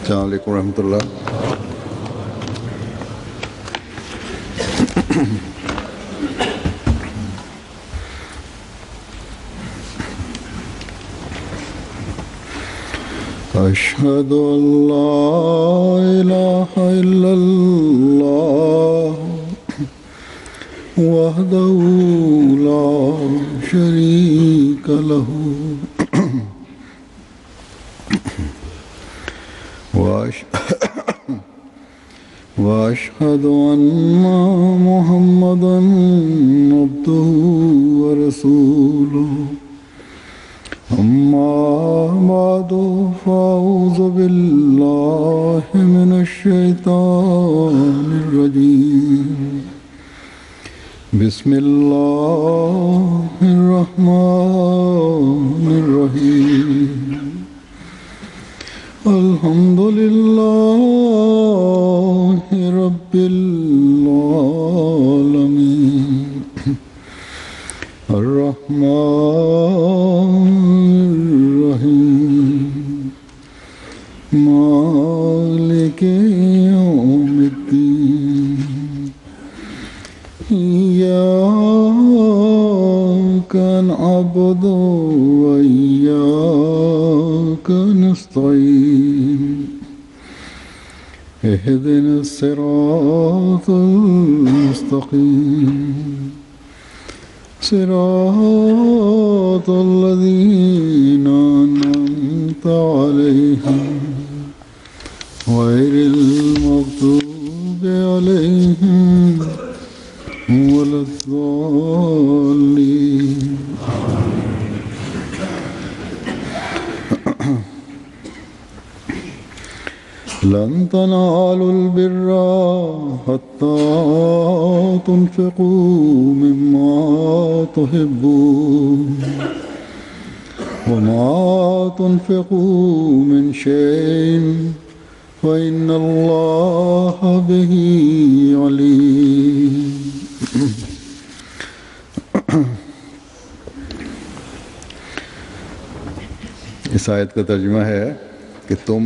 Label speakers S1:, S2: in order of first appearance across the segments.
S1: अस्सलाम वालेकुम रहमतुल्लाह। अशहदु अल्ला इलाहा इल्लल्लाह वहदहु ला शरीका लहू वअशहदु अन्ना मुहम्मदन अब्दुहु व रसूलुहु। अम्मा बादु फ़अऊज़ु बिल्लाहि मिनश शैतानिर रजीम। बिस्मिल्लाहिर रहमानिर रहीम। अल्हम्दुलिल्लाहि रब्बिल आलमीन अर्रहमानिर रहीम मालिकि यौमिद्दीन। इय्याका नअबुदु व इय्याका नस्तईन। इहदिनस सिरातल मुस्तक़ीम सिरातल लज़ीना अनअमता अलैहिम गैरिल मग़्दूबि अलैहिम वलद्दाल्लीन। लन तनालुल बिर्रा हत्ता तुनफ़िक़ू मिम्मा तुहिब्बून वमा तुनफ़िक़ू मिन शैइन फ़इन्नल्लाहा बिही अलीम। इस आयत का तर्जुमा है कि तुम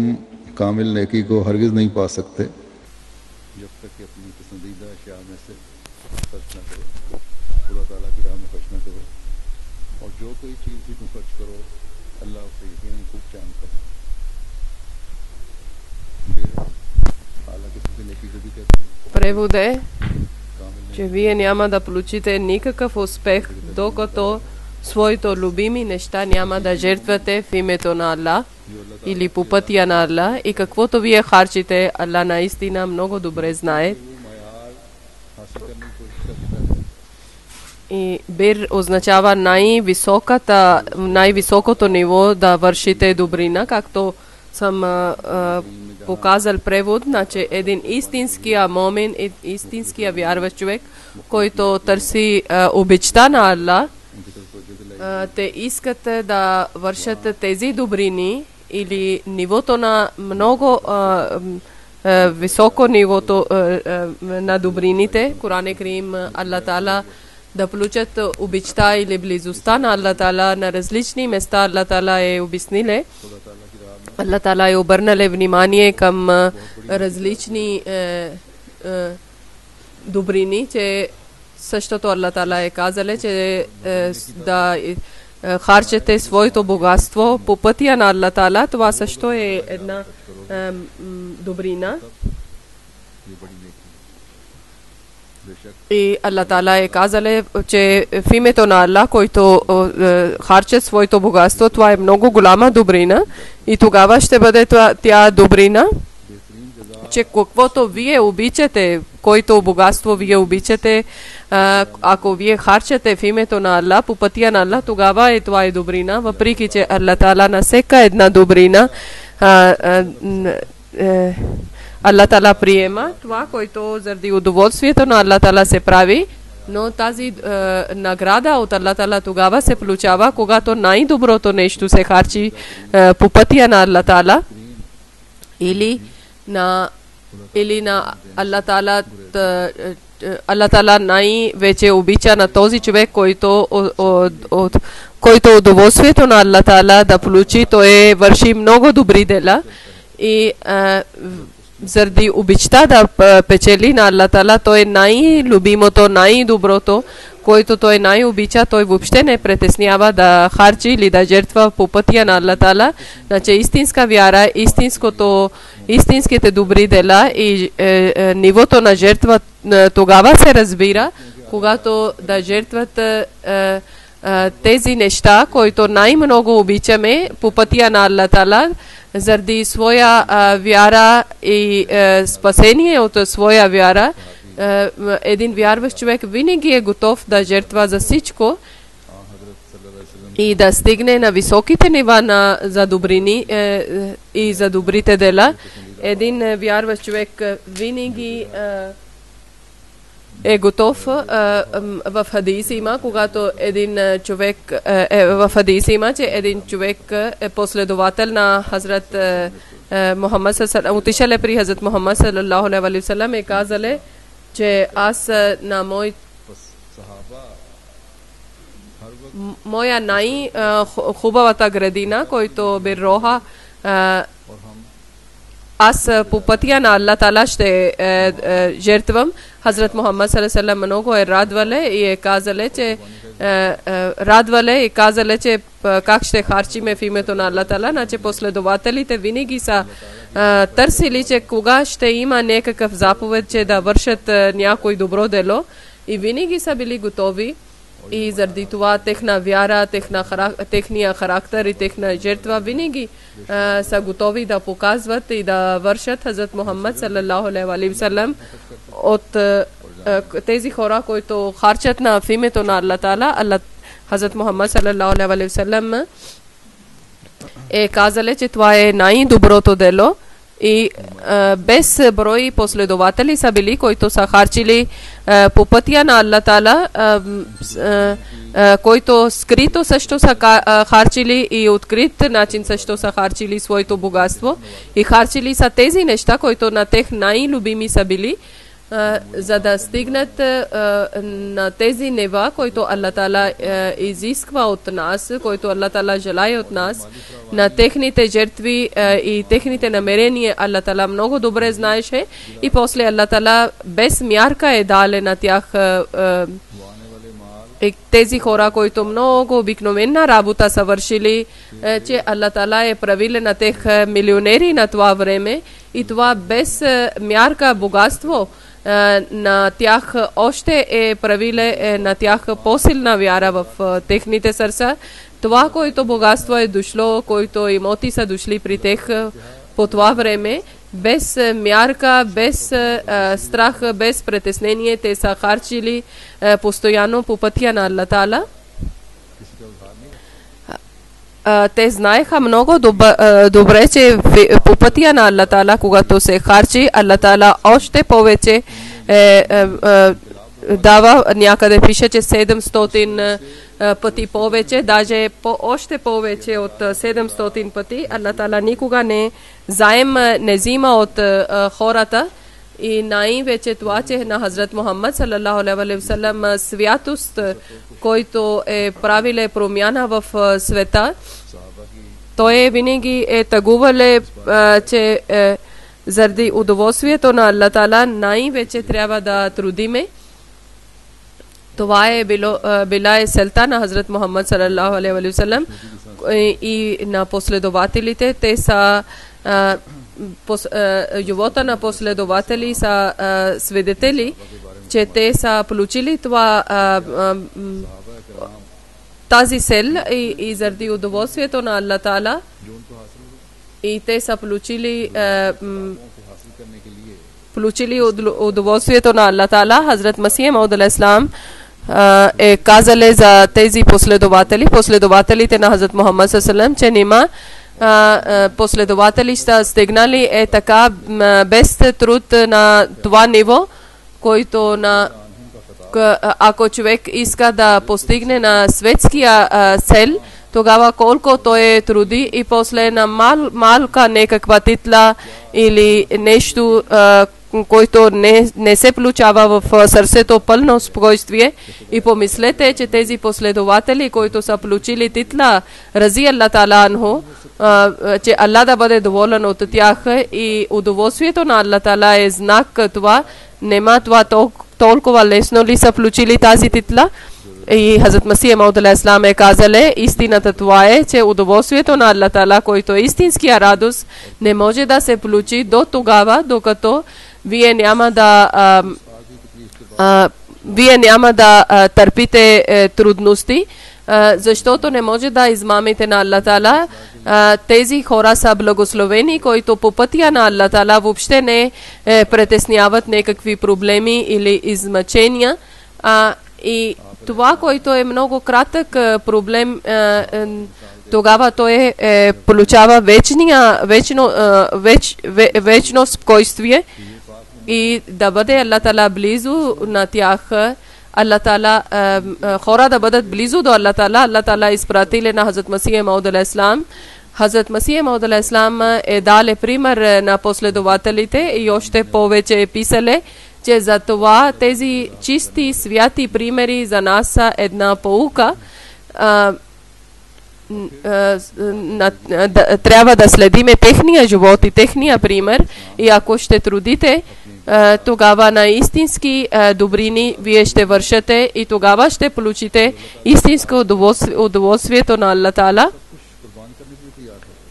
S1: कामिल नेकी को हरगिज़ नहीं पा सकते जब तक कि अपनी पसंदीदा अशिया में से खर्च न करो, खुदा ताला की राह में खर्च न करो, और जो कोई चीज़ भी तुम खर्च करो अल्लाह उसे यकीनन खूब जानता है।
S2: Prevod je, че вие няма да получите никакъв успех, докато своите любими неща няма да жертвате в името на Аллах или по пътя на Аллах, и каквото вие харчите, Аллах наистина много добре знае. И бир означава най-високото ниво да вършите добрина, както съм показал превод, значи един истинския момин, истинския вярващ човек, който търси обичта на Аллах, те искат да вършат тези добрини или нивото на много високо нивото на добрините. Коран Карим, Аллах Таала да получат обичта или близостта на Аллах Таала на различни места. Аллах Таала е обясниле, Аллах Таала е обърнале внимание към различни добрини, че същото Аллах Таала е казале, че да харчете своето богатство по пътя на Аллах Таала. Това също е една добрина. И Аллах Таала е казале, че в името на Аллах, който харче своето богатство, това е много голяма добрина. И тогава ще бъде тя добрина, че каквото вие обичате, който богатство вие обичате, ако вие харчете в името на Аллах, по пътя на Аллах, тогава и това е добрина. Въпреки че Аллах Таала на всяка една добрина Аллах Таала приема това, което заради удоволствието на Аллах Таала се прави, но тази награда от Аллах Таала тогава се получава, когато най-доброто нещо се харчи по пътя на Аллах Таала, или на Аллах Таала. Аллах Таала най-вече обича на този човек, който удоволствието на Аллах Таала да получи, той върши много добри дела. и заради обичта да печели на Аллах Тала, той е най-любимото, най-доброто, който той най-обича, той въобще не притеснява да харчи или да жертва по пътя на Аллах Тала. Значи истинска вяра, истинските добри дела и нивото на жертва тогава се разбира, когато да жертват тези неща, които най-много обичаме по пътя на Аллах Тала, заради своя вяра и спасение от своя вяра. Един вярващ човек винаги е готов да жертва за всичко и да стигне на високите нива за добрини и за добрите дела. Един вярващ човек винаги е готов. В хадис има, когато един човек в хадис има, че един човек е последовател на Хазрат Мухаммад саллаллаху отишъл при Хазрат Мухаммад саллаллаху алейхи ва саллям и казале, че аз на моя най-хубавата градина, който би роха, аз по пътя на Аллах Тала ще жертвам. Хазрат Мухаммад саллаллаху алейхи ва саллям много е радвале и е казале, че как ще харчиме в името на Аллах Тала. Значи последователите винаги са търсили, че кога ще има някакъв заповед, че да вършат някой добро дело, и винаги са били готови. И заради това техна вяра, техния характер и техна жертва винаги са готови да показват и да вършат. Хазрат Мухаммад саллаллаху алейхи ва саллям от тези хора, които харчат в името на Аллах Тала, Хазрат Мухаммад саллаллаху алейхи ва саллям е казале, че това е най-доброто дело. И без брой последователи са били, които са харчили по пътя на Аллах Тала, които скрито също са харчили и открит начин също са харчили своето богатство и харчили са тези неща, които на тех най-любими са били, за да стигнат на тези нива, които Аллах Тала изисква от нас, които Аллах Тала желае от нас, на техните жертви и техните намерения. Аллах Тала много добре знаеше и после Аллах Тала без мярка е дале на тях тези хора, които много обикновена работа са вършили, че Аллах Тала е правил на тех милионери на това време, и това без мярка богатство на тях още е правиле на тях по-силна вяра в техните сърца. Това, което богатство е дошло, които имоти са дошли при тех по това време, без мярка, без страх, без притеснение, те са харчили постоянно по пътя на Аллах Тала. Те знаеха много добре, че по пътя на Аллах Тала, когато се харчи, Аллах Тала още повече дава. Някъде пише, че 700 пъти повече, даже още повече от 700 пъти. Аллах Тала никога не взима от хората. И най-вече това, че на Хазрат Мухаммад саллаллаху алейхи ва саллям святост, който е правиле промяна в света, той винаги е тъгувале, че заради удоволствието на Аллах Тала най-вече трябва да трудиме. Това е била целта на Хазрат Мухаммад саллаллаху алейхи ва саллям и на последователите. Те са живота на последователи са свидетели, че те са получили тази цел и заради удоволствието на Аллах Тала, и те са получили удоволствието на Аллах Тала. Хазрат Масих Мауд алейхиссалам е казале за тези последователите на Хазрат Мухаммад саллаллаху алейхи ва саллям, че нима последователи са стигнали така без труд на това ниво, който ако човек иска да постигне на светския цел, тогава колко той труди и после на малка някаква титла или нещо, който не се получава в сърцето пълно спокойствие. И помислете, че тези последователи, които са получили титла рази Аллах Тала анху, че Аллах да бъде доволен от тях и удоволствието на Аллах Таала е знак това. Нема това толкова лесно ли са включили тази титла? И Хазрат Масих Мауд алейхиссалам е казале, истината това е, че удоволствието на Аллах Таала, който е истинския радост, не може да се получи до тогава, докато вие няма да търпите трудности, защото не може да измамите на Аллах Таала. Тези хора са благословени, които по пътя на Аллах Таала въобще не притесняват някакви проблеми или измъчения. И това, което е много кратък проблем, тогава той получава вечно спокойствие и да бъде Аллах Таала близо на тях. Аллах Таала, хора да бъдат близо до Аллах Таала. Аллах Таала изпратили на Хазрат Масих Мауд алейхиссалам. Хазрат Масих Мауд алейхиссалам е дали пример на последователите и още повече е писали, че за това тези чисти, святи примери за нас са една поука. Трябва да следиме техния живот и техния пример и ако ще трудите, тогава на истински добрини вие ще вършите и тогава ще получите истинско удоволствието на Аллах Таала.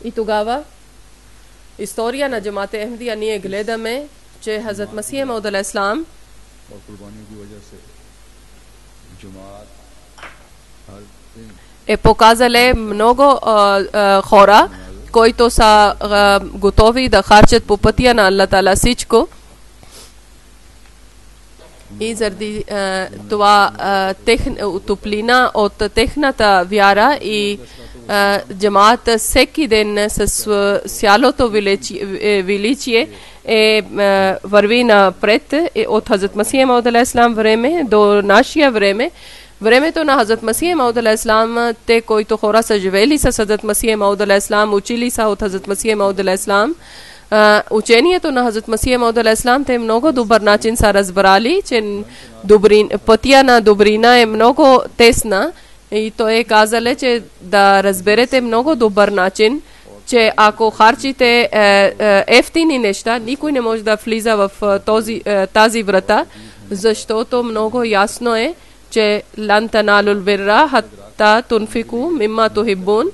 S2: И тогава история на Джамаат-е Ахмадия ние гледаме, че Хазрат Масих Мауд алейхиссалам е показали много хора, които са готови да харчат по пътя на Аллах Таала всичко. И заради това топлина от техната вяра и джамаат всеки ден с цялото величие върви напред от Хазрат Масих Мауд алейхиссалам време до нашия време. Времето на Хазрат Масих Мауд алейхиссалам, те, които хора са живели с Хазрат Масих Мауд алейхиссалам, учили са от Хазрат Масих Мауд алейхиссалам. Учението на Хазрат Масих Мауд алейхиссалам, те много добър начин са разбрали, че пътя на добрина е много тесна и той е казал, че да разберете много добър начин, че ако харчите ефтини неща, никой не може да влиза в тази врата, защото много ясно е, че лан таналул бирра хатта тунфику мимма тухиббун,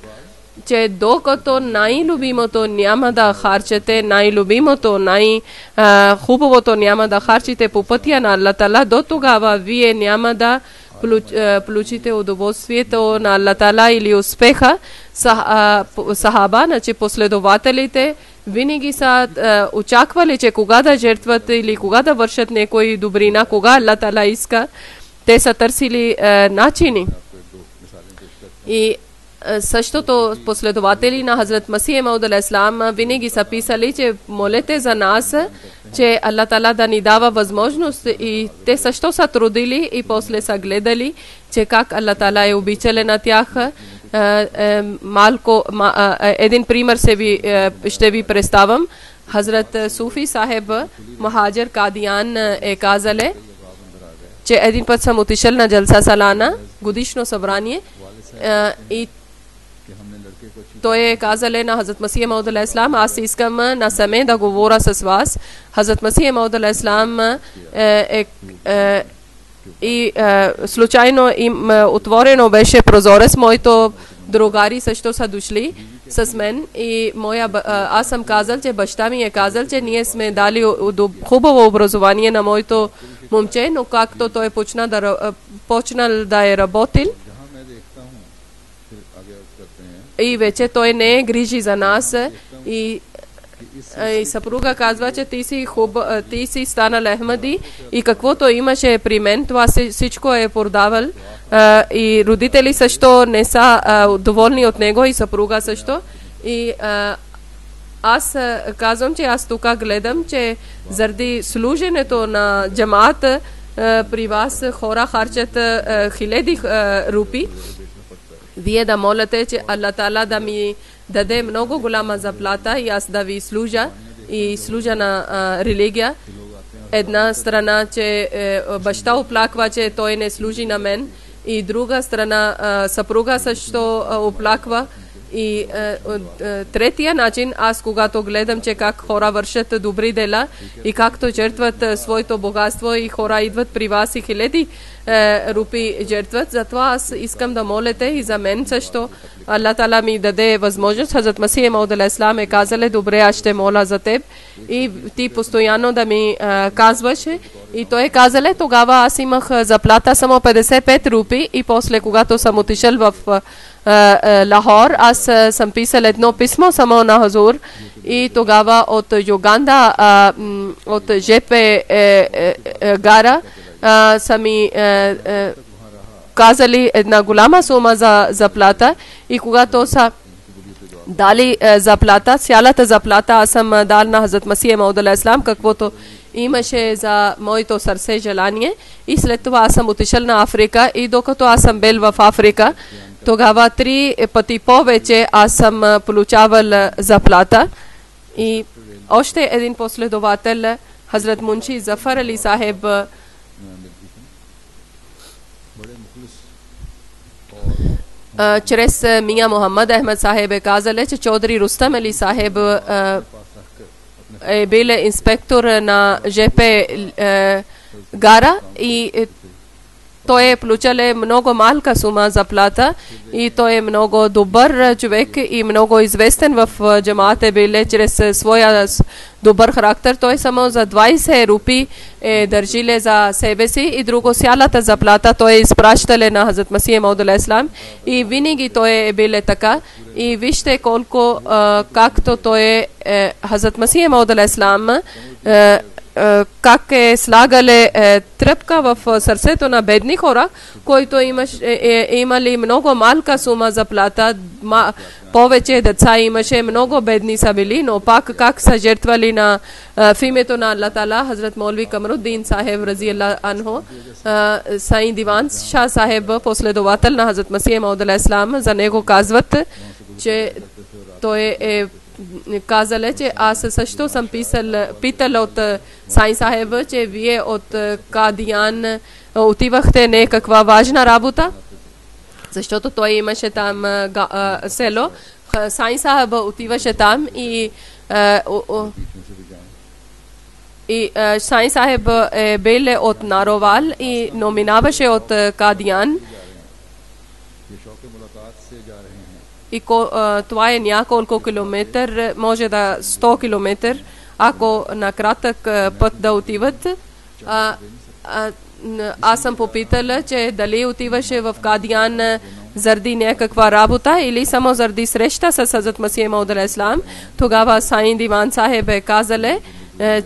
S2: че докато най-любимото няма да харчете, най-любимото, най-хубавото няма да харчите по пътя на Аллах Таала, до тогава вие няма да получите удоволствието на Аллах Таала или успеха. Сахаба, значи последователите, винаги са очаквали, че кога да жертват или кога да вършат някои добрина, кога Аллах Таала иска. Те са търсили начини. И същото последователи на Хазрат Масих Мауд алейхиссалам винаги са писали, че молете за нас, че Аллах Таала да ни дава възможност, и те също са трудили и после са гледали, че как Аллах Таала е обичал на тях. Един пример ще ви представям. Хазрат Суфи Сахеб Махаджир Кадиян е казале, че един път съм отишъл на Джалса Салана, годишно събрание, и той е казале на Хазрат Масих Мауд алейхиссалам, аз искам насаме да говоря с вас. Хазрат Масих Мауд алейхиссалам случайно им отворено беше прозорец, моето другари също са дошли с мен и аз съм казал, че баща ми е казал, че ние сме дали хубаво образование на моето момче, но както той почнал да е работил и вече той не е грижи за нас и съпруга казва, че ти си станал Ахмади и каквото имаше при мен, това всичко е продавал, и родители също не са доволни от него и съпруга също. И аз казвам, че аз тук гледам, че заради служенето на джамаата при вас хора харчат хиляди рупи. Вие да молите, че Аллах Таала да ми даде много голяма заплата и аз да ви служа и служа на религия. Една страна, че баща оплаква, че той не служи на мен, и друга страна съпруга също оплаква И третия начин, аз когато гледам, че как хора вършат добри дела и както жертват своето богатство и хора идват при вас и хиляди рупи жертват, затова аз искам да молите и за мен също. Аллах Тала ми даде възможност. Хазрат Масих Мауд алейхиссалам е казали, добре, аз ще моля за теб и ти постоянно да ми казваше. И той е казали, тогава аз имах заплата само 55 рупи и после когато съм отишъл в Лахор, аз съм писал едно писмо само на Хазур и тогава от Юганда, от ЖП гара, са ми казали една голяма сума за заплата и когато са дали заплата, цялата заплата аз съм дал на Хазрат Масих Мауд алейхиссалам, каквото имаше за моето сърце желание и след това аз съм отишъл на Африка и докато аз съм бил в Африка, тогава 3 пъти повече аз съм получавал заплата. И още един последовател, Хазрат Мунши Зафар Али Сахеб, чрез Мия Мухаммад Ахмед Сахеб е казали, че Чодри Рустам Али Сахеб е бил инспектор на ЖП гара и той е получил много малка сума заплата и той е много добър човек и много известен в джамаат е бил чрез своя добър характер. Той само за 20 рупи държи за себе си и друго цялата заплата той изпращал на Хазрат Масих Мауд алейхиссалам и винаги той е бил така. И вижте колко както той е Хазрат Масих Мауд алейхиссалам как е слагале тръпка в сърцето на бедни хора, които имали много малка сума заплата, повече деца имаше, много бедни са били, но пак как са жертвали на в името на Аллах Тала. Хазрат Молви Камруддин Сахеб рази Аллах анху, Сайн Диван Шах Сахеб, последовател на Хазрат Масих Мауд алейхиссалам, за него казват, че той е казали, че аз също съм питал от Сайн Сахеб, че вие от Кадиян отивахте някаква важна работа, защото той имаше там село. Сайн Сахеб отиваше там и Сайн Сахеб е бил от Наровал и номинаваше от Кадиян. И това е няколко километър, може да 100 километър, ако на кратък път да отиват. Аз съм попитала, че дали отиваше в Кадиян заради някаква работа или само заради среща с Хазрат Масих Мауд алейхиссалам. Тогава Сайн Диван Сахеб е казали,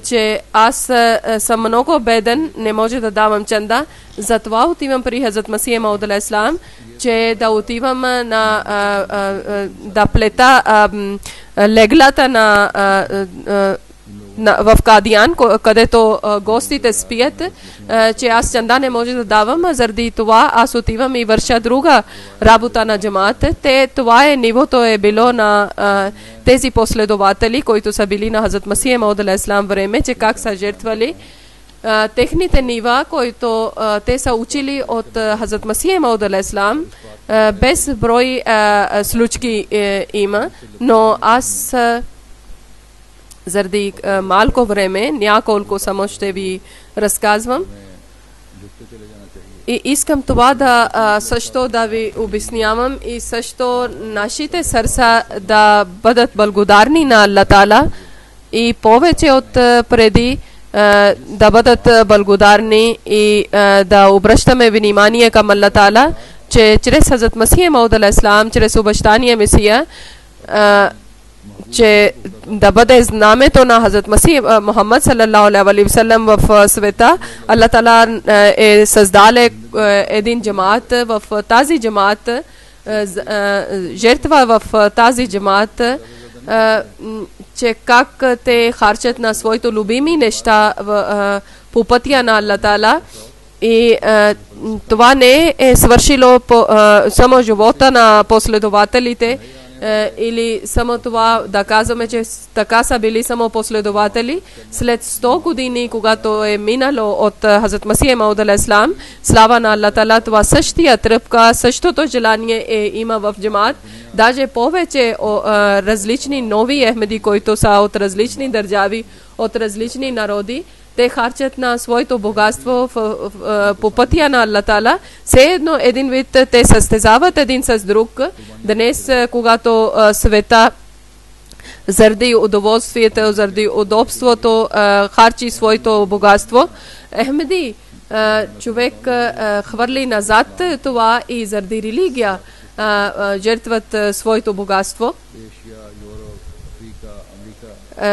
S2: че аз съм много беден, не може да давам чанда, затова отивам при Хазрат Масих Мауд алейхиссалам, че да отивам на да плета леглата в Кадиян, където гостите спият, че аз чанда не може да давам, заради това аз отивам и върша друга работа на джамаат. Това е нивото е било на тези последователи, които са били на Хазрат Масих Мауд алейхиссалам време, че как са жертвали техните нива, които те са учили от Хазрат Масих Мауд алейхиссалам. Без брой случки има, но аз заради малко време, няколко само ще ви разказвам. И искам това да също да ви обяснявам и също нашите сърца да бъдат благодарни на Аллах Тала и повече от преди да бъдат благодарни и да обръщаме внимание към Аллах Тала, че чрез Хазрат Масих Мауд алейхиссалам, чрез обещания Месия, че да бъде знамето на Хазрат Масих Мухаммад саллаллаху алейхи ва саллям в света. Аллах Тала е създал един джамаат. В тази джамаат жертва в тази джамаат, че как те харчат на своите любими неща по пътя на Аллах Тала. И това не е свършило само живота на последователите, или само това да казваме, че така са били само последователи. След 100 години, когато е минало от Хазрат Масих Мауд алейхиссалам, слава на Аллах Таала, това същия тръпка, същото желание има в джамаат. Даже повече различни нови Ахмеди, които са от различни държави, от различни народи, те харчат на своето богатство по пътя на Аллах Таала. Все едно един вид те състезават един с друг. Днес, когато света заради удоволствието, заради удобството харчи своето богатство, Ахмеди човек хвърли назад това и заради религия жертват своето богатство.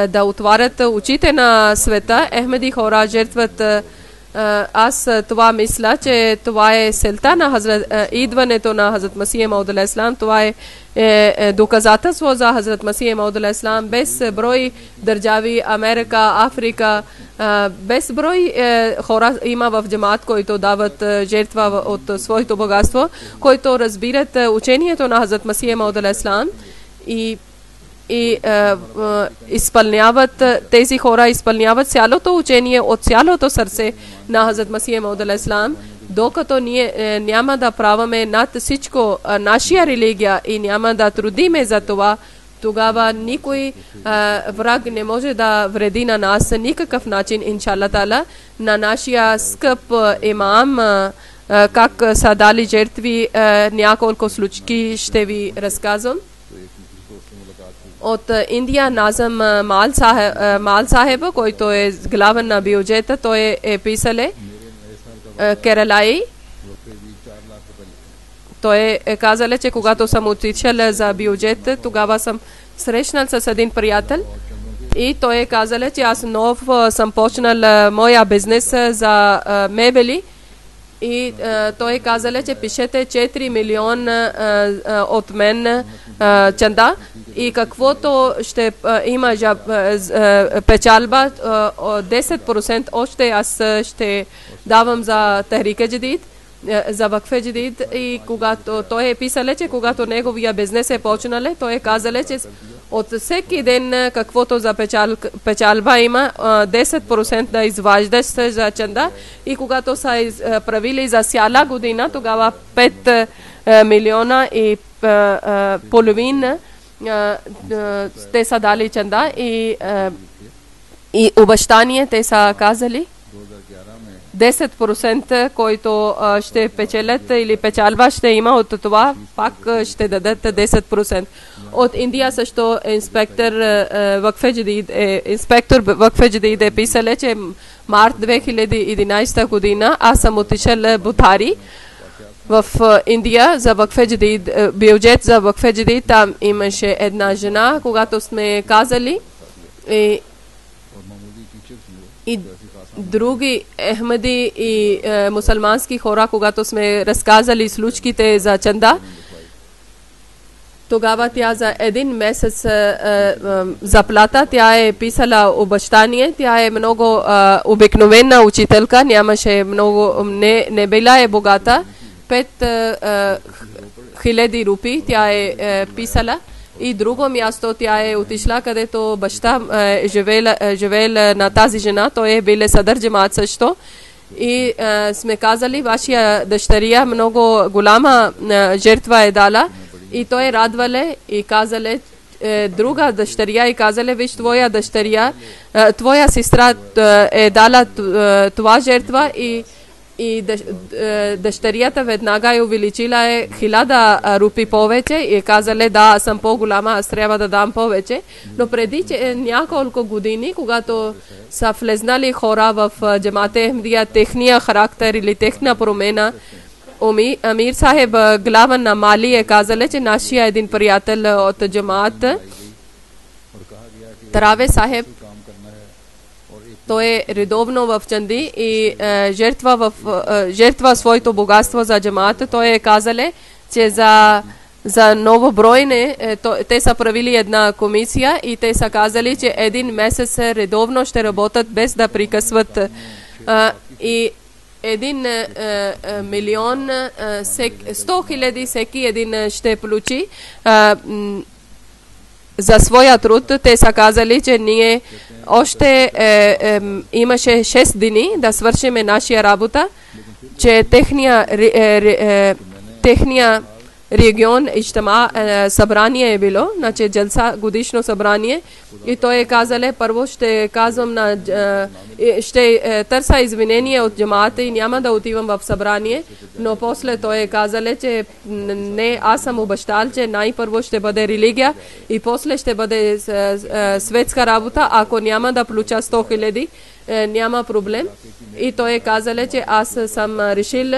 S2: Да отварят очите на света, Ахмеди хора жертват. Аз това мисля, че това е целта на идването на Хазрат Масих Мауд алейхиссалам. Това е доказателство за Хазрат Масих Мауд алейхиссалам. Без брой държави, Америка, Африка, без брой хора има в джамаат, които дават жертва от своето богатство, които разбират учението на Хазрат Масих Мауд алейхиссалам и изпълняват, тези хора изпълняват цялото учение от цялото сърце на Хазрат Масих Мауд алейхиссалам, докато ние няма да праваме над всичко нашия религия и няма да трудиме за това, тогава никой враг не може да вреди на нас никакъв начин, иншалла таала. На нашия скъп имам как са дали жертви, няколко случки ще ви разказвам. От Индия Назъм Мал Сахеб, който е главен на бюджета, той е писале Кералай. Той е казал, че когато съм отишъл за бюджет, тогава съм срещнал с един приятел и той е казал, че аз нов съм почнал моя бизнес за мебели. И той е казал, че пишете 4 милиона от мен чанда и каквото ще има печалба 10% още аз ще давам за Техрик Джадид, за Вакф Джадид. И когато той е писал, че когато неговия бизнес е почнал, той е казал, че от всеки ден каквото за печалба има 10% да изваждаш за чанда и когато са правили за цяла година, тогава 5 милиона и половина те са дали чанда и обещание те са казали 10%, който ще печелят или печалба ще има от това, пак ще дадат 10%. От Индия също инспектор Вакф Джадид е писал, че март 2011 година аз съм отишъл Бутари в Индия за Вакф Джадид, бюджет за Вакф Джадид. Там имаше една жена, когато сме казали и други Ахмеди и мусулмански хора, когато сме разказали случките за чанда, тогава тя за един месец заплата, тя е писала обещание, тя е много обикновена учителка, нямаше много, не била е богата, 5000 рупи тя е писала. И друго място тя е отишла, където баща живеел на тази жена, той е бил съдър джамаат също. И сме казали, вашия дъщеря много голяма жертва е дала. И той радвале и казале, друга дъщеря и казале, виж, твоя дъщеря, твоя сестра е дала това жертва и дъщерята веднага е увеличила 1000 рупи повече и казале, да, съм по-голяма, аз трябва да дам повече. Но преди няколко години, когато са влезнали хора в джамаат Ахмедия, техния характер или техна промена, Амир Сахеб, глава на Мали, е казале, че нашия един приятел от джамаат Тараве Сахеб, той е редовно в чанди и жертва своето богатство за джамаата. Той е казале, че за новобройне те са правили една комисия и те са казали, че един месец редовно ще работят без да прекъсват и 1 милион 100 хиляди всеки един ще получи за своя труд те са казали, че ние още имаше 6 дни да свършиме нашия работа, че техния регион Ичтама събрание е било, значи джалса годишно събрание, и той е казал, първо ще казвам ще търся извинение от джамаата и няма да отивам в събрание, но после той е казал, че не, аз съм обещал, че най-първо ще бъде религия и после ще бъде светска работа, ако няма да получа 100 000, няма проблем. И той е казал, че аз съм решил,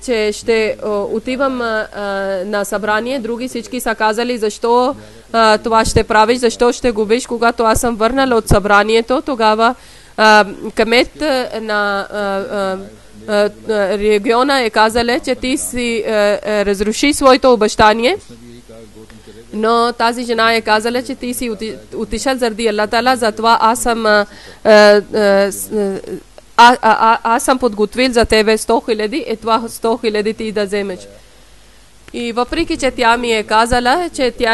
S2: че ще отивам на събрание. Други всички са казали, защо това ще правиш, защо ще губиш. Когато аз съм върнал от събранието, тогава кмет на региона е казал, че ти си разруши своето обещание. Но тази жена е казала, че ти си отишъл заради Аллах Таала, затова аз съм подготвил за тебе 100 000 и това 100 000 ти да вземеш. И въпреки, че тя ми е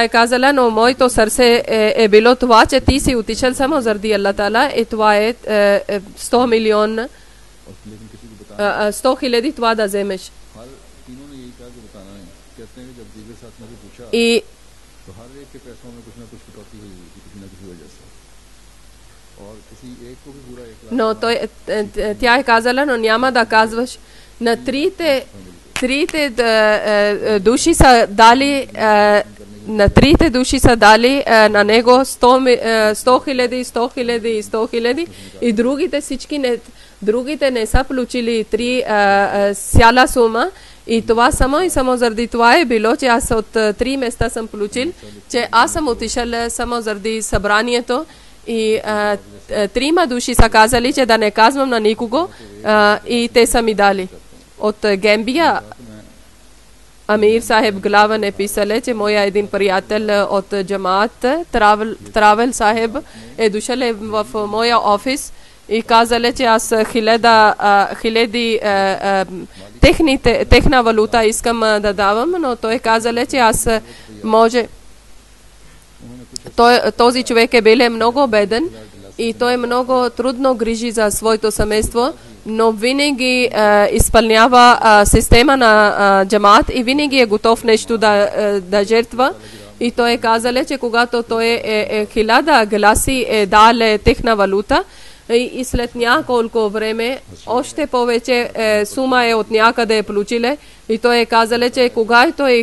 S2: казала, но моето сърце е било това, че ти си отишъл само заради Аллах Таала и това е 100 милиона, 100 000 това да вземеш. И но тя е казала, но няма да казваш. На трите души са дали на него 100 000, 100 000 и 100 000 и другите не са получили цяла сума. И това само заради това е било, че аз от 3 места съм получил, че аз съм отишъл само заради събранието. И 3 души са казали, че да не казвам на никого, и те са ми дали. От Гембия Амир Сахеб Главан е писал, че моя един приятел от джамаат, Травел Сахеб, е дошъл в моя офис и казал, че аз хиляди техна валута искам да давам, но той казал, че аз може. Този човек е бил много беден и той много трудно грижи за своето семейство, но винаги изпълнява система на джамаат и винаги е готов нещо да жертва. И той е казал, че когато той 1000 гласи е дал техна валута и след няколко време още повече сума е от някъде получиле, и той е казал, че когато той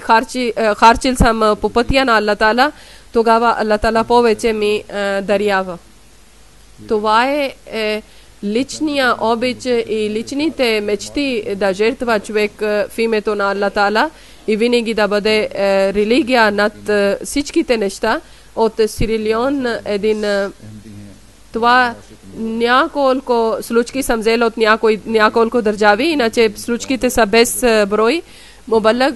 S2: харчил съм по пътя на Аллах Таала, тогава Аллах Таала повече ми дарява. Това е личния обич и личните мечти да жертва човек в името на Аллах Таала и винаги да бъде религия над всичките неща. От Сирилион това няколко случки съм взела от няколко държави, иначе случките са без брой. Мубалъг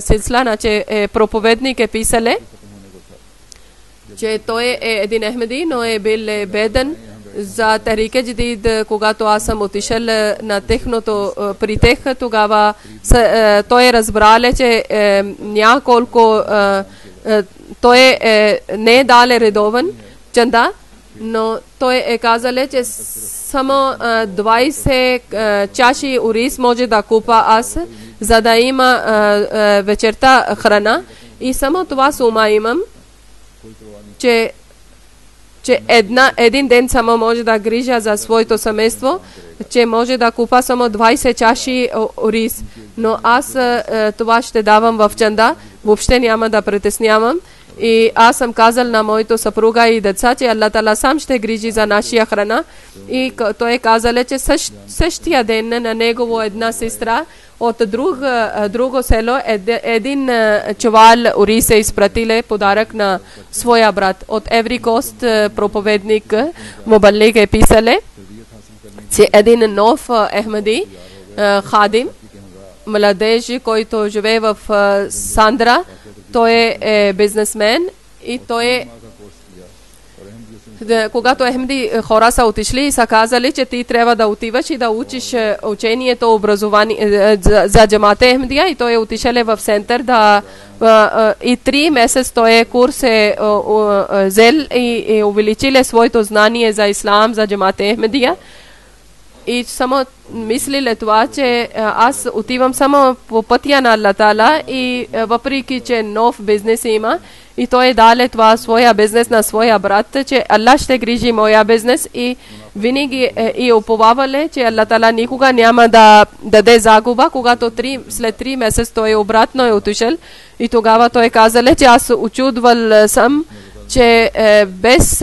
S2: силсила, значи проповедник е писале, че той е един Ахмеди, но е бил беден за Тарика Джадид. Когато аз съм отишъл на техното при тех, тогава той разбрал, че няколко той не е дал редовен чанда, но той е казал, че само 20 чаши ориз може да купа аз, за да има вечерта храна, и само това сума имам, че един ден само може да грижа за своето семейство, че може да купа само 20 чаши ориз. Но аз това ще давам в чанда, въобще няма да притеснявам. И аз съм казал на моето съпруга и деца, че Аллах Таала сам ще грижи за нашия храна. И той е казал, че същия ден на негово една сестра от друго село един чувал ориз се изпратиле подарък на своя брат. От Еври Кост проповедник Мубалик е писале, че един нов Ахмеди хадим, младеж, който живее в Сандра, той е бизнесмен и той Когато Ахмеди хора са отишли и са казали, че ти трябва да отиваш и да учиш учението, образование за джамата Ахмедия, и той е отишъл в център и 3 месеца той курс е взел и увеличил своето знание за ислам, за джамата Ахмедия. И само мислили това, че аз отивам само по пътя на Аллах Таала, и въпреки че нов бизнес има, и той даде това своя бизнес на своя брат, че Аллах ще грижи моя бизнес, и винаги и уповавали, че Аллах Таала никога няма да даде загуба. Когато след 3 месеца той обратно е отишъл, и тогава той казал, че аз очудвал съм, че без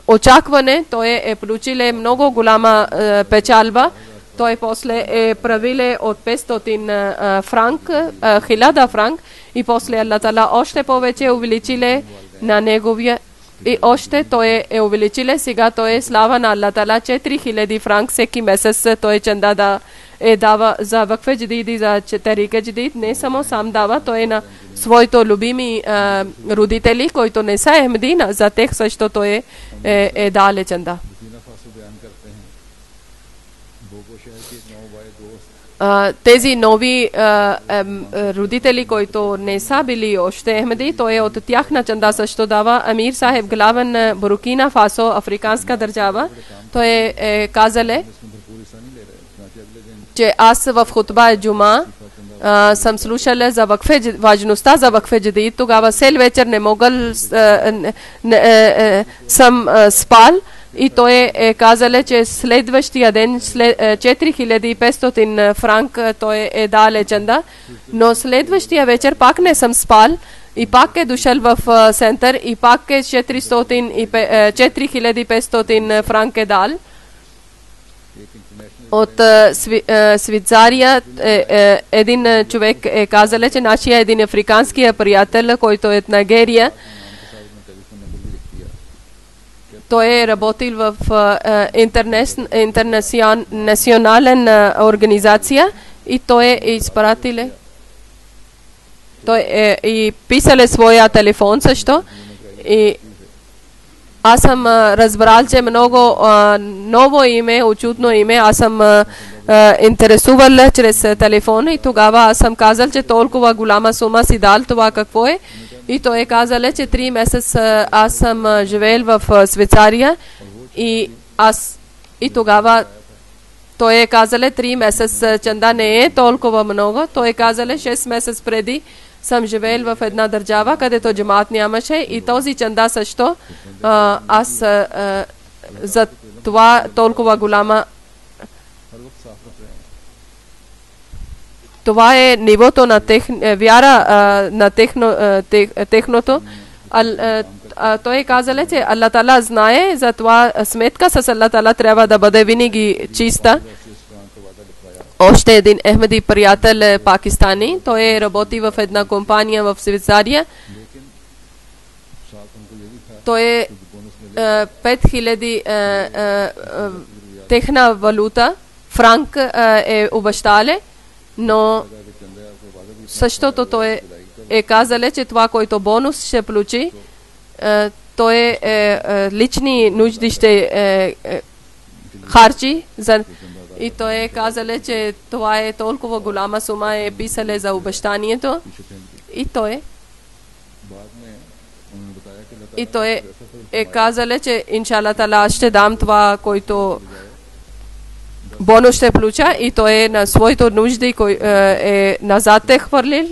S2: очакване той е получил много голяма печалба. Той после е правил от 500 франк, 1000 франк, и после Аллах Таала още повече увеличил на неговия, и още той е увеличил. Сега той е слава на Аллах Таала 4000 франк всеки месец той чанда да дава за вакфе джадид, за тарика джадид. Не само сам дава, той е на своите любими родители, които не са Ахмеди, за тях също той е дал чанда. Тези нови родители, които не са били още Ахмеди, той от тях на чанда също дава. Амир Сахеб, главен на Буркина Фасо, африканска държава, той е казал, че аз в хутба джума съм слушала за вакфе, важността за вакфе джадид. Тогава цел вечер не могъл, съм спал, и той е казал, че следващия ден 4500 франк той е дал чанда, но следващия вечер пак не съм спал, и пак е дошъл в център, и пак е 4500 франк е дал. От Швейцария един човек е казал, че нашия един африкански приятел, който е от Нигерия, той е работил в интернационална организация, и той е изпратил, той е и писал своя телефон също, и аз съм разбрал, че много ново име, очудно име, аз съм интересувал чрез телефона, и тогава аз съм казал, че толкова голяма сума си дал, това какво е. И той е казал, че 3 месеца аз съм живеел в Швейцария, и тогава той е казал, 3 месеца чанда не е толкова много. Той е казал, 6 месеца преди съм живеел в една държава, където джамаат нямаше, и този чанда също аз за това толкова голяма. Това е нивото на вяра на техното. Той казал, че Аллах Таала знае, за това сметка с Аллах Таала трябва да бъде винаги чиста. Още един Ахмеди приятел пакистани, той работи в една компания в Швейцария. Той е 5000 техна валута, франк е обещале, но същото той е казал, че това, който бонус ще получи, той лични нужди ще харчи. И той е казал, че това е толкова голяма сума, е писал за обещанието. И той е казал, че иншалла Таала ще дам това, който бонус ще получа, и той е на своите нужди е назад е хвърлил.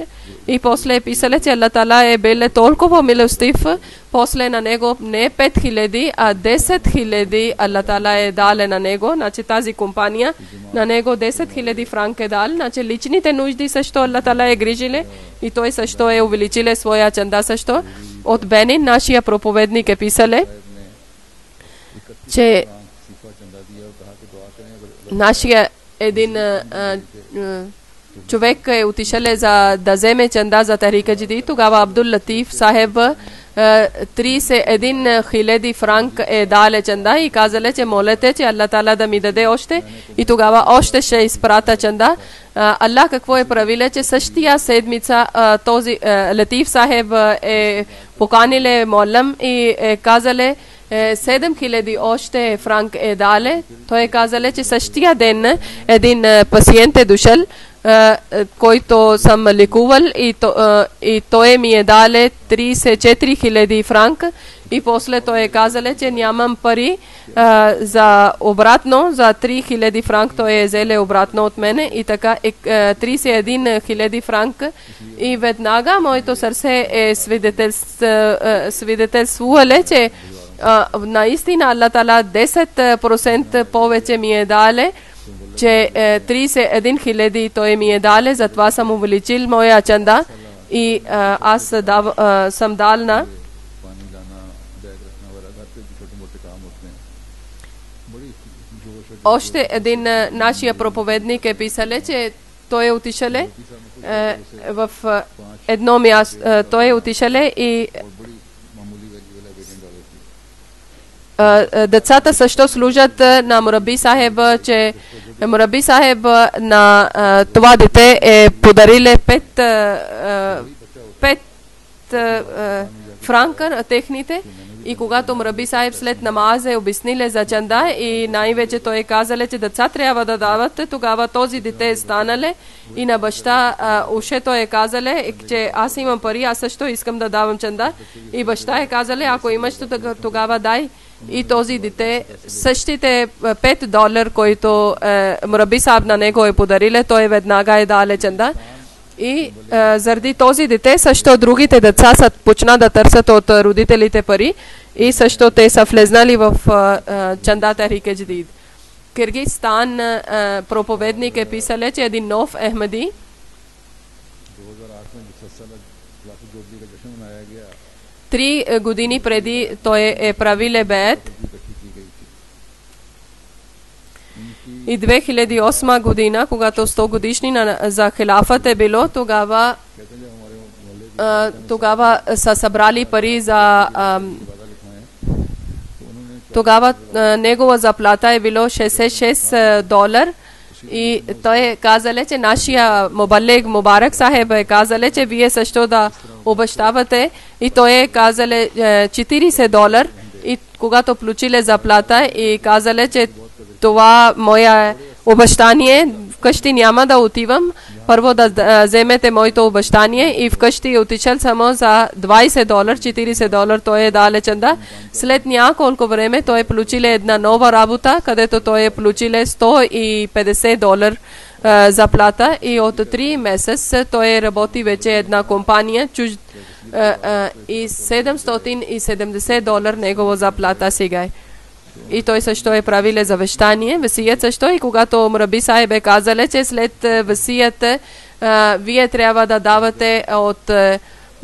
S2: И после е писал, че Аллах Таала е бил толкова милостив, после на него не 5000, а 10 000 Аллах Таала е дал на него, значи тази компания на него 10 000 франк е дал, значи личните нужди също Аллах Таала е грижил, и той също е увеличил своя чанда също. От Бенин нашия проповедник е писал, че нашия един човек е отишъл за да вземе чанда за тарика джадид. Тогава Абдул Латиф Сахеб 31 000 франк е дал чанда, и казал, че молете, че Аллах Таала да ми даде още, и тогава още ще изпрата чанда. Аллах какво е правил, че същия седмица този Латиф Сахеб е поканил молъм, и е казал, 7000 още франк е дале. Той казале, че същия ден един пациент е дошъл, който съм лекувал и той ми е дале 34 000 франка и после той е казале, че нямам пари за обратно, за 3000 франк той е взеле обратно от мене и така 31 000 франка и веднага моето сърце е свидетелствувале, че наистина Аллах Тала 10% повече ми е дале, че 31 000 той ми е дале, затова съм увеличил моя чанда и аз съм дал на още един нашия проповедник е писале, че той е отишале в едно място, той е отишале и децата също служат на Мураби Сахеб, че Мураби Сахеб на това дете е подариле 5 франка на техните и когато Мураби Сахеб след намаза е обясниле за чанда и най-вече той е казале, че деца трябва да дават, тогава този дете е станале и на баща уше той е казале, че аз имам пари, аз също искам да давам чанда и баща е казале, ако имаш тогава дай. И този дете същите $5, който Мураби Сахеб на него е подариле, той веднага е дале чанда. И заради този дете също другите деца са почна да търсят от родителите пари и също те са влезнали в чанда Техрик Джадид. Киргизстан проповедник е писале, че един нов Ахмади 3 години преди той е правиле беят и 2008 година, когато 100 годишнина за хилафът е било, тогава са събрали пари за тогава негова заплата е било $66 и той е казале, че нашия Мубалег Мубарак Сахеб е казале, че вие също да обещавате и той е казале $40 и когато получиле заплата и казале, че това моя обещание, вкъщи няма да отивам, първо да вземете моето обещание и вкъщи отишъл само за $20, $40 той е дале чанда. След няколко време той е получил една нова работа, където той е получил $150 заплата и от 3 месеца той работи вече една компания и $770 негова заплата сега. И той също е правиле завещание, весият също и когато Мураби Сахеб е казале, че след весията вие трябва да давате от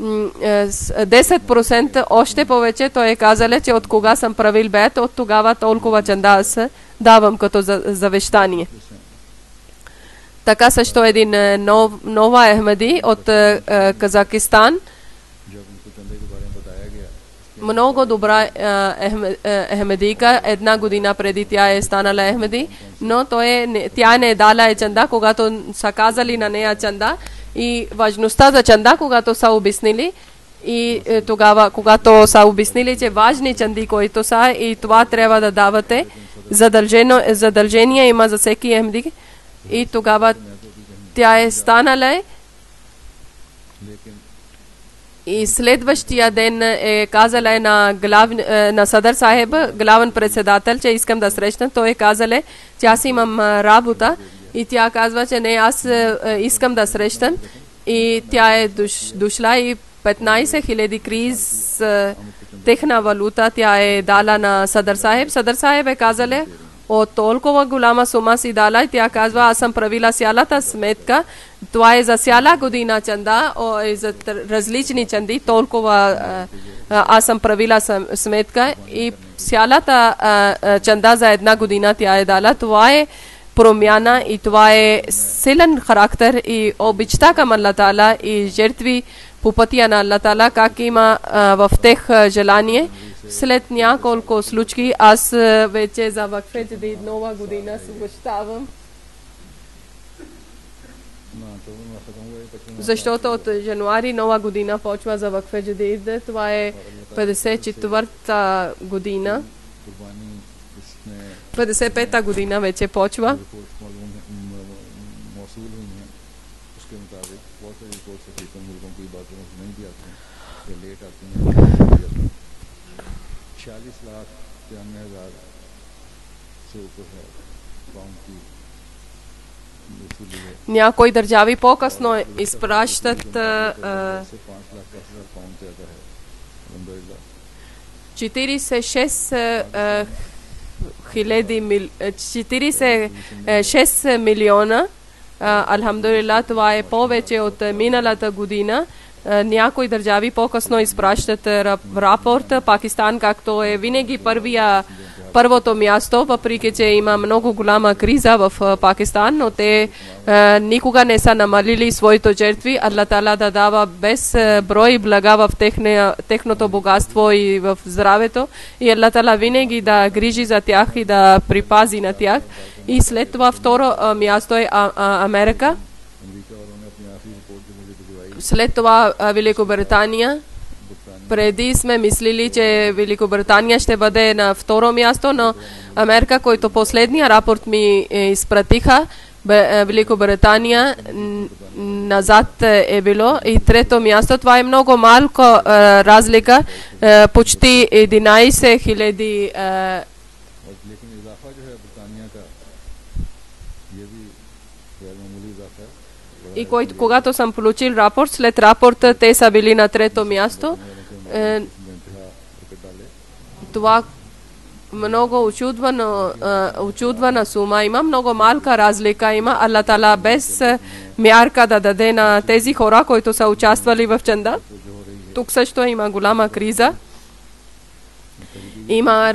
S2: 10% още повече, той е казале, че от кога съм правил беят, от тогава толкова чанда аз давам като завещание. Така също един нова Ахмади от Казахстан. Много добра Ахмедийка, една година преди тя е станала Ахмеди, но тя не е дала чанда, когато са казали на нея чанда и важността за чанда, когато са обяснили и тогава, когато са обяснили, че важни чанди, които са и това трябва да давате, задължение има за всеки Ахмеди и тогава тя е станала и следващия ден е казала на Садар Сахеб, главен председател, че искам да срещна. Той е казала, че аз имам работа и тя казва, че не, аз искам да срещам. И тя е дошла и 15,000 криз техна валута тя е дала на Садар Сахеб. Садар Сахеб е казала, от толкова голяма сума си дала и тя казва, аз съм правила цялата сметка. Това е за цяла година чанда, за различни чанди, толкова аз съм правила сметка и цялата чанда за една година тя е дала. Това е промяна и това е силен характер и обичта към Аллах Таала и жертви по пътя на Аллах Таала, как има в тех желание. След няколко случаи аз вече за Вакфе Джадид нова година се обещавам. Защото от януари нова година почва за Вакфе Джадид. Това е 54-та година. 55-та година вече почва. Някои държави по-късно изпращат 46 милиона. Алхамдулилlah, това е повече от миналата година. Някои държави по-късно изпращат рапорт. Пакистан, както е винаги първото място, въпреки че има много голяма криза в Пакистан, но те никога не са намалили своите жертви. Аллах Таала да дава без брой блага в техното богатство и в здравето. И Аллах Таала винаги да грижи за тях и да припази на тях. И след това второ място е Америка. След това Великобритания. Преди сме мислили, че Великобритания ще бъде на второ място, но Америка, който последния рапорт ми изпратиха, Великобритания назад е било. И трето място, това е много малко разлика, почти 11 хиляди. И когато съм получил рапорт, след рапорта те са били на трето място. Това много очудвана сума има, много малка разлика има. Аллах Таала без мярка да даде на тези хора, които са участвали в чанда. Тук също има голяма криза. Има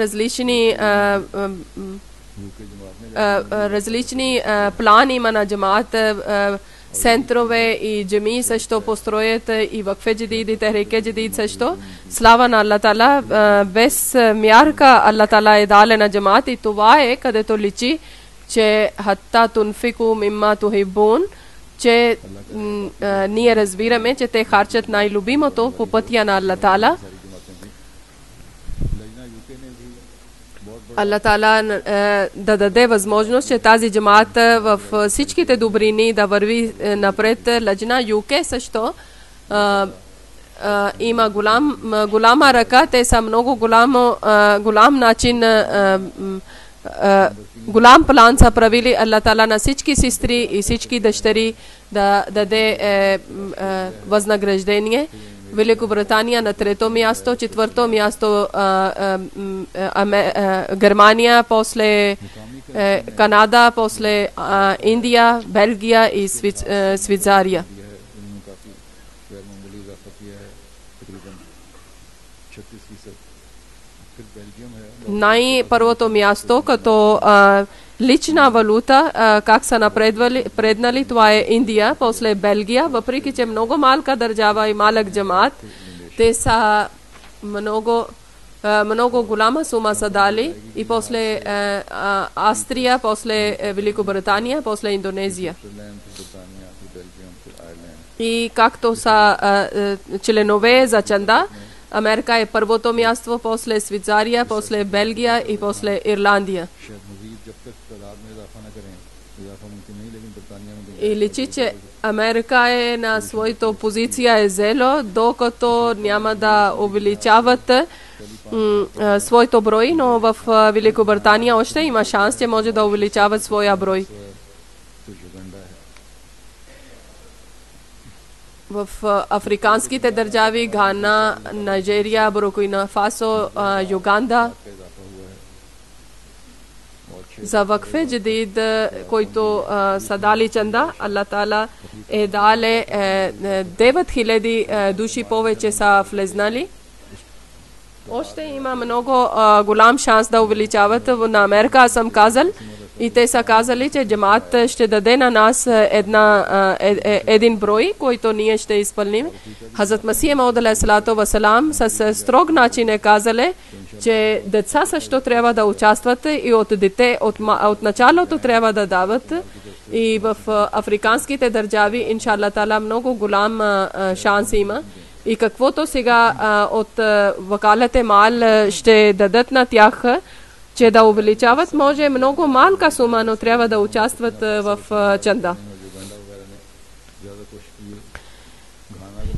S2: различни плани има на джамаат, центрове и джами също построят и Вакфе Джадид и Техрике Джадид също. Слава на Аллах Таала, без мярка Аллах Таала е дале на джамаат и това е където личи, че хатта тунфику мимма тухиббун, че ние разбираме, че те харчат най-любимото по пътя на Аллах Таала. Аллах Таала да даде възможност, че тази джамаата в всичките добрини да върви напред. Лъджна ЮК също има голяма ръка. Те са много голям начин, голям план са правили. Аллах Таала на всички сестри и всички дъщери да даде възнаграждение. Великобритания на трето място, четвърто място Германия, после Канада, после Индия, Белгия и Швейцария. Най-първото място като лична валута, как са напреднали, това е Индия, после Белгия, въпреки че много малка държава и малък джамаат, те са много голяма сума са дали, и после Австрия, после Великобритания, после Индонезия. И както са членове за чанда, Америка е първото място, после Швейцария, после Белгия и после Ирландия. И личи, че Америка е на своята позиция е зело, докато няма да увеличават своето брой, но в Великобритания още има шанс, че може да увеличават своя брой. В африканските държави, Гана, Найджерия, Буркина Фасо, Юганда, за Вакфе Джадид, които са дали чанда, Аллах Таала е дале 9000 души повече са влезнали. Още има много голям шанс да увеличават. На Америка аз съм казал, и те са казали, че джамаат ще даде на нас един брой, който ние ще изпълним. Хазрат Масих Мауд алейхиссалату вассалам с строг начин е казали, че деца също трябва да участват и от началото трябва да дават. И в африканските държави, иншалла таала, много голям шанс има. И каквото сега от вакалете мал ще дадат на тях, че да увеличават, може много малка сума, но трябва да участват в чанда.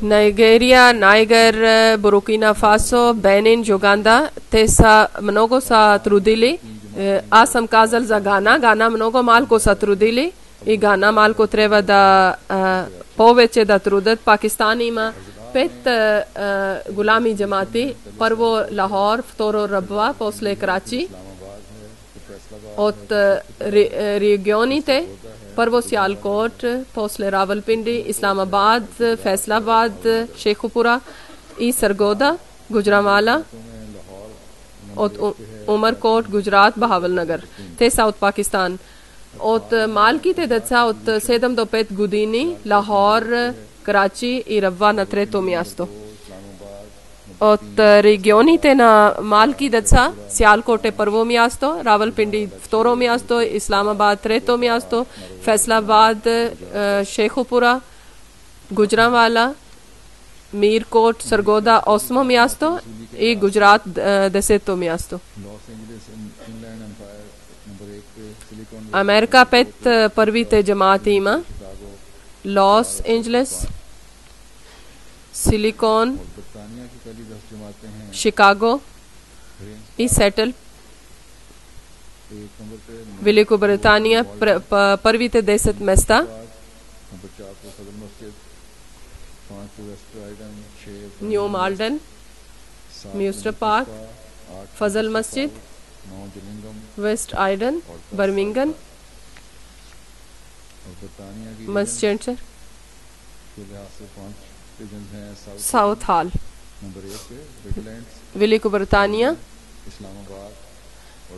S2: Найгерия, Найгер, Буркина Фасо, Бенин, Юганда, те са много са трудили. Аз съм казал за Гана. Гана много малко са трудили и Гана малко трябва да повече да трудят. Пакистан има 5 голями джамати. Първо Лахор, второ Рабва, после Крачи. От регионите първо Сиалкот, после Равалпинди, Исламабад, Фейсалабад, Шейхупура и Саргода, Гуджранвала. От Умаркот, Гуджрат, Бахавалнагар. Те са от Пакистан. От малките деца от 7 до 5 години Лахор, Карачи и Рабва на трето място. От регионите на малки деца Сиалкот е първо място, Равалпинди второ място, Исламабад трето място, Фейсалабад, Шейхупура, Гуджранвала, Миркот, Саргода 8 място и Гуджрат 10 място. Америка 5 първите джамати има. Лос Анджелес, Силикон, Шикаго и Сетъл. Великобритания първите 10 места. Нью Малден, Мюстер Парк, Фазल मस्जिद, वेस्ट आइडन, बर्मिंगम, मस्चेस्टर, साउथ हॉल. Великобритания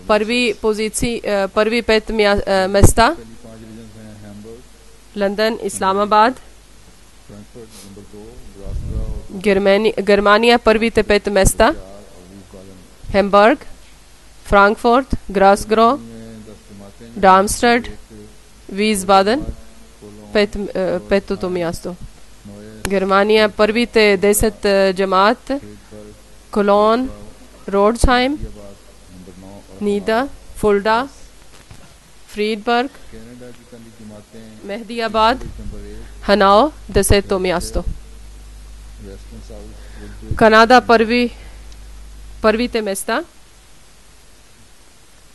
S2: първи 5 места. Лондон, Исламабад, Германия първите 5 места. Хамбург, Франкфурт, Грасгро, Дармстад, Висбаден, петото място. Германия първите 10 джамаат. Колон, Родсхайм, Нида, Фулда, Фридбърг, Мехдиабад, Ханао 10-то място. Канада първите места.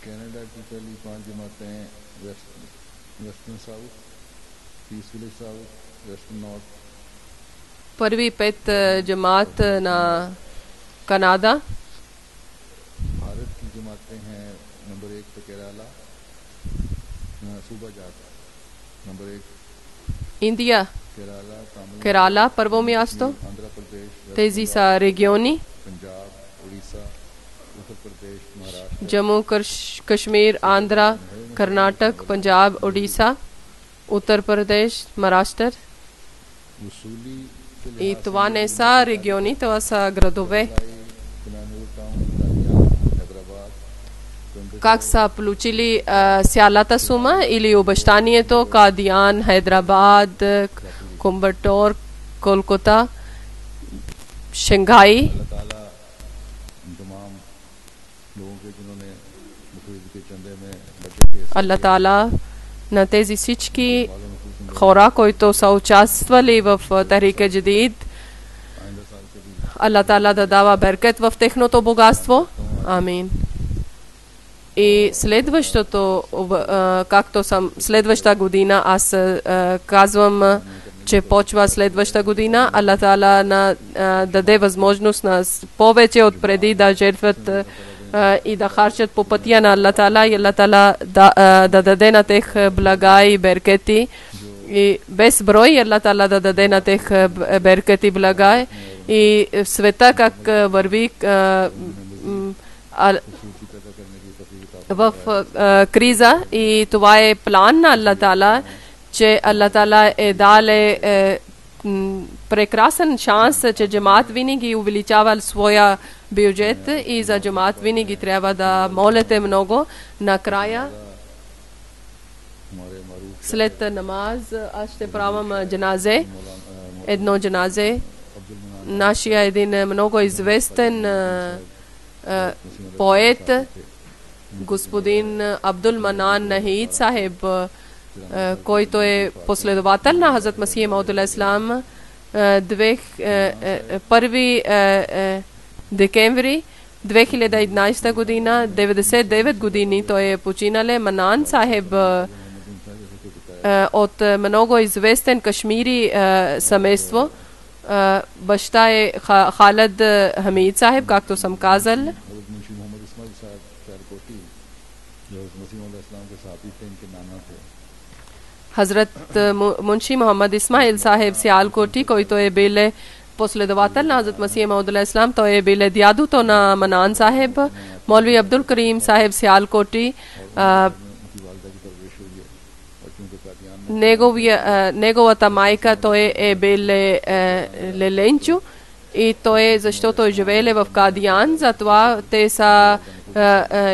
S1: कनाडा की पहली 5 जमातें western south, peace village south, western north.
S2: पहली 5 जमात ना कनाडा.
S1: भारत की जमातें हैं नंबर 1 पे केरला, सूबा जाट number 1.
S2: India, Kerala prvo mjesto.
S1: Andhra Pradesh,
S2: Тези са региони.
S1: Punjab, Orissa, Uttar Pradesh, Maharashtra.
S2: Jammu Kashmir, Andhra, Karnataka, Punjab, Orissa, Uttar Pradesh, Maharashtra. И това не са региони, това са градове. Как са получили цялата сума или обещанието? Кадиян, Хайдрабад, Комбатор, Колкота, Шанghai. Аллах Таала на тези всички хора, които са участвали в Тарика Джадид, Аллах Таала да дава беркет в техното богатство. Амин. И следващото, както съм следваща година, аз казвам, че почва следваща година, Аллах Таала даде възможност на повече от преди да жертват и да харчат по пътя на Аллах Таала, и Аллах Таала да даде на тех блага и беркети. И без брой Аллах Таала да даде на тех беркети, блага. И в света как върви в криза, и това е план на Аллах Таала, че Аллах Таала е дале прекрасен шанс, че джамаат винаги увеличава своя бюджет, и за джамаат винаги трябва да молите много. Накрая След намаз аз ще правам джаназе, едно джаназе. Нашия един много известен поет, господин Абдул Манан Нахид Сахеб, който е последовател на Хазрат Масих Мауд алейхиссалам, 1 декември 2011 година, 99 години той е починале. Манан Сахеб от много известен кашмири семейство. Баща е Халид Хамид Сахеб, както съм казал. Хазрат Мунши Мухаммад Исмаил Сахеб Сиалкоти, който е бил последовател на Хазрат Масих Мауд алейхиссалам, той е бил дядото на Манан Сахеб. Молви Абдул Карим Сахеб Сиалкоти, неговата майка, той е бил Ленчо, и той, защото живеели в Кадиян, затова те са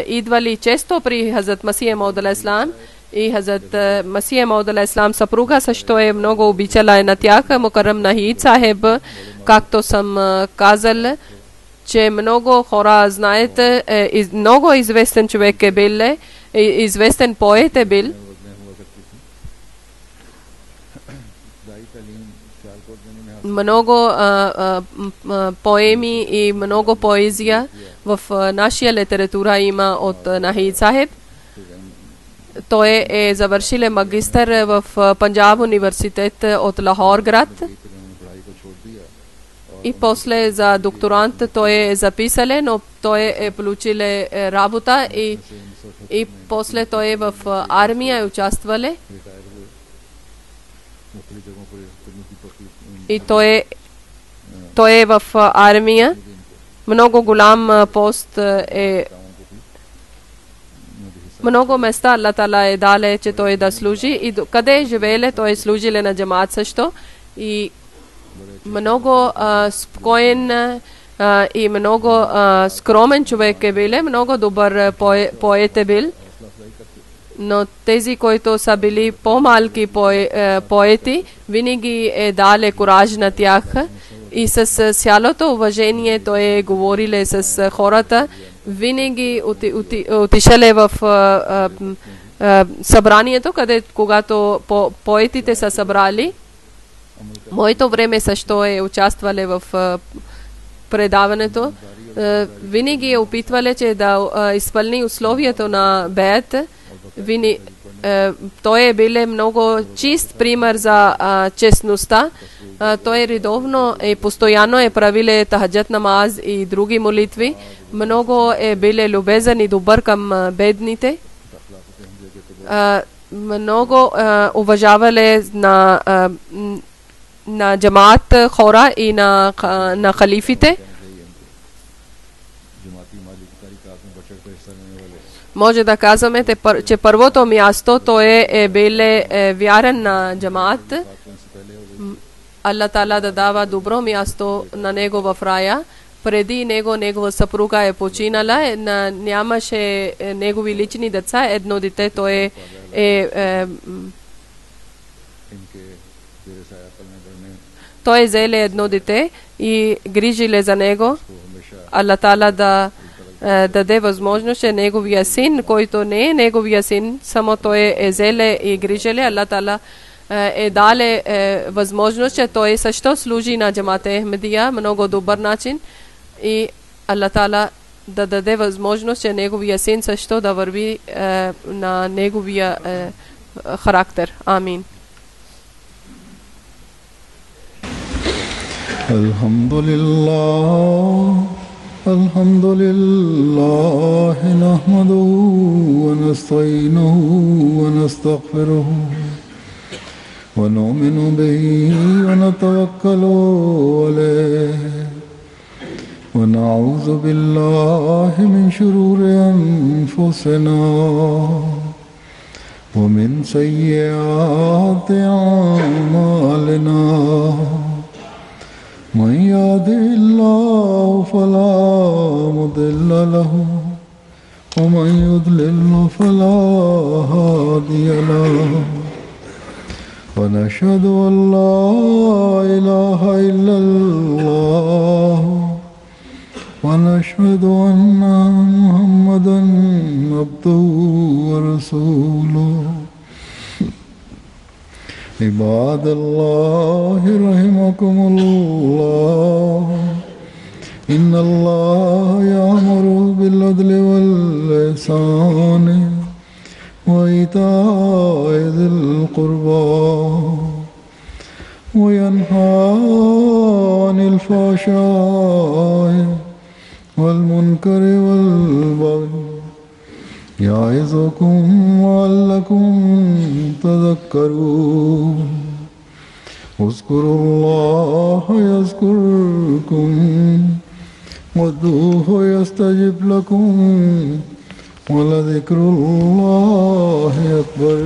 S2: идвали често при Хазрат Масих Мауд алейхиссалам. И Хазрат Масих Мауд алейхиссалам съпруга също е много обичала на тях. Мукаррам Нахид Сахеб, както съм казал, че много хора знаят, много известен човек е бил, известен поет е бил. Много поеми и много поезия в нашия литература има от Нахид Сахеб. Той е завършил магистър в Панджаб университет от Лахор град. И после за докторант той е записал, но той е получил работа и после той е в армия и участвал. И той е в армия. Много голям пост е. Много места Аллах Таала е дале, че той да служи. И къде живееле, той служил на джамаат също. И много спокоен и много скромен човек е бил. Много добър поет е бил. Но тези, които са били по-малки поети, винаги е дале кураж на тях. И с цялото уважение той е говорил с хората. Винаги отишеле в събранието, когато поетите са събрали. Моето време също е участвали в предаването. Винаги е опитвали, че да изпълни условието на беят. Той е бил много чист пример за честността. Той редовно и постоянно е правил тахаджат намаз и други молитви. Много е бил любезен и добър към бедните. Много уважавали на джамаат хора и на халифите. Може да казваме, че първото място той е бил вярен на джамаат. Аллах Таала да дава добро място на него в рая. Преди него, негова съпруга е починала, нямаше негови лични деца, едно дете, той той взеле едно дете и грижиле за него. Аллах Таала да даде възможност, че неговия син, който не е неговия син, само той е взеле и грижиле. Аллах Таала е дале възможност, че той също служи на джамаат Ахмедия много добър начин. И Аллах Таала да даде възможност, че неговия син също да върви на неговия характер. Амин.
S1: Alhamdulillah nahmaduhu wa nasta'inuhu wa nastaghfiruhu wa nu'minu bihi wa natawakkalu alayhi ونعوذ بالله من شرور أنفسنا ومن سيئات أعمالنا من يهده الله فلا مضل له ومن يضلل فلا هادي له ونشهد أن لا إله إلا الله ونشهد أن محمدا عبده ورسوله عباد الله رحمكم الله إن الله يأمر بالعدل والإحسان وإيتاء ذي القربى وينهى عن الفحشاء والمنكر والبغي يعظكم لعلكم تذكرون اذكروا الله يذكركم وادعوه يستجب لكم ولذكر الله أكبر